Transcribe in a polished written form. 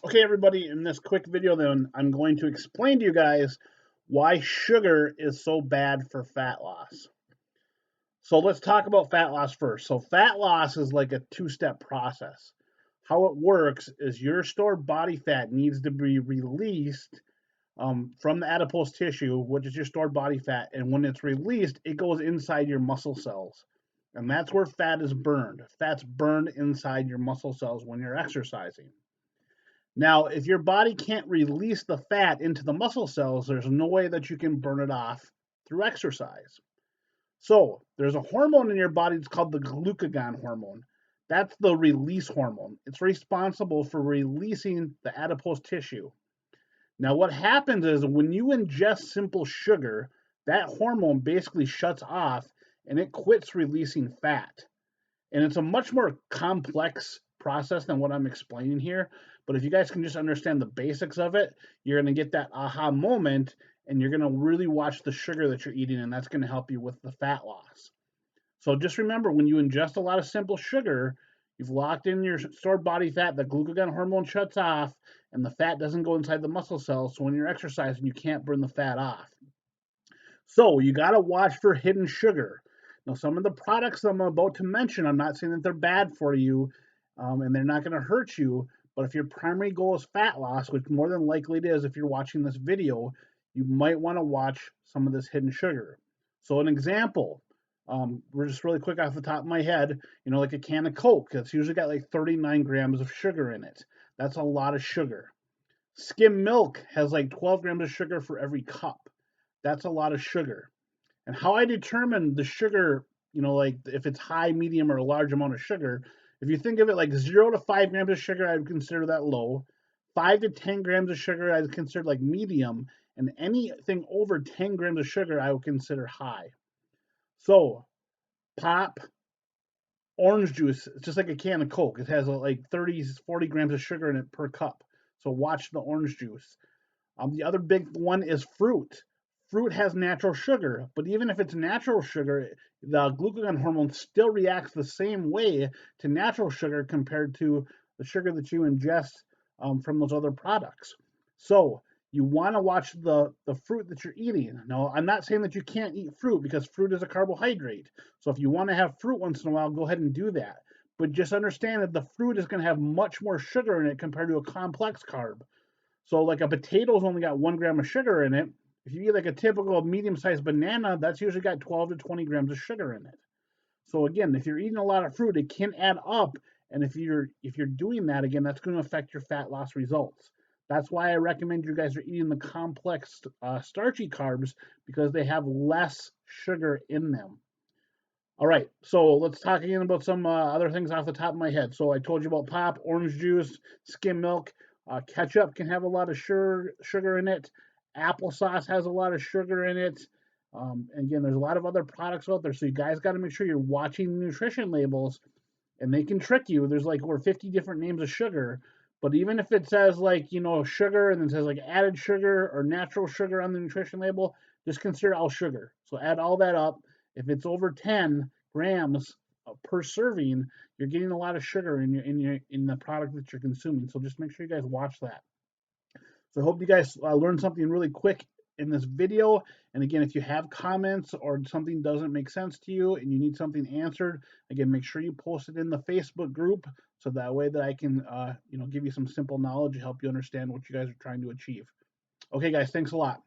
Okay, everybody, in this quick video, then I'm going to explain to you guys why sugar is so bad for fat loss. So let's talk about fat loss first. So fat loss is like a two-step process. How it works is your stored body fat needs to be released from the adipose tissue, which is your stored body fat, and when it's released, it goes inside your muscle cells. And that's where fat is burned. Fat's burned inside your muscle cells when you're exercising. Now, if your body can't release the fat into the muscle cells, there's no way that you can burn it off through exercise. So, there's a hormone in your body, it's called the glucagon hormone. That's the release hormone. It's responsible for releasing the adipose tissue. Now, what happens is when you ingest simple sugar, that hormone basically shuts off and it quits releasing fat. And it's a much more complex process than what I'm explaining here. But if you guys can just understand the basics of it, you're going to get that aha moment and you're going to really watch the sugar that you're eating, and that's going to help you with the fat loss. So just remember, when you ingest a lot of simple sugar, you've locked in your stored body fat, the glucagon hormone shuts off, and the fat doesn't go inside the muscle cells. So when you're exercising, you can't burn the fat off. So you got to watch for hidden sugar. Now, some of the products I'm about to mention, I'm not saying that they're bad for you and they're not going to hurt you. But if your primary goal is fat loss, which more than likely it is if you're watching this video, you might want to watch some of this hidden sugar. So, an example, we're just really quick off the top of my head, like a can of Coke, that's usually got like 39 grams of sugar in it. That's a lot of sugar. Skim milk has like 12 grams of sugar for every cup. That's a lot of sugar. And how I determine the sugar, like if it's high, medium, or a large amount of sugar, if you think of it like 0 to 5 grams of sugar, I would consider that low. 5 to 10 grams of sugar, I would consider like medium. And anything over 10 grams of sugar, I would consider high. So, pop, orange juice, it's just like a can of Coke. It has like 30, 40 grams of sugar in it per cup. So, watch the orange juice. The other big one is fruit. Fruit has natural sugar, but even if it's natural sugar, the glucagon hormone still reacts the same way to natural sugar compared to the sugar that you ingest from those other products. So you want to watch the fruit that you're eating. Now, I'm not saying that you can't eat fruit because fruit is a carbohydrate. So if you want to have fruit once in a while, go ahead and do that. But just understand that the fruit is going to have much more sugar in it compared to a complex carb. So like a potato's only got 1 gram of sugar in it. If you eat like a typical medium-sized banana, that's usually got 12 to 20 grams of sugar in it. So again, if you're eating a lot of fruit, it can add up, and if you're doing that again, that's going to affect your fat loss results. That's why I recommend you guys are eating the complex starchy carbs because they have less sugar in them. All right, so let's talk again about some other things off the top of my head. So I told you about pop, orange juice, skim milk. Ketchup can have a lot of sugar in it. Applesauce has a lot of sugar in it. And again, there's a lot of other products out there. So you guys got to make sure you're watching nutrition labels, and they can trick you. There's like over 50 different names of sugar. But even if it says like, sugar and then says like added sugar or natural sugar on the nutrition label, just consider all sugar. So add all that up. If it's over 10 grams per serving, you're getting a lot of sugar in the product that you're consuming. So just make sure you guys watch that. So I hope you guys learned something really quick in this video. And again, if you have comments or something doesn't make sense to you and you need something answered, again, make sure you post it in the Facebook group so that way that I can, give you some simple knowledge to help you understand what you guys are trying to achieve. Okay, guys, thanks a lot.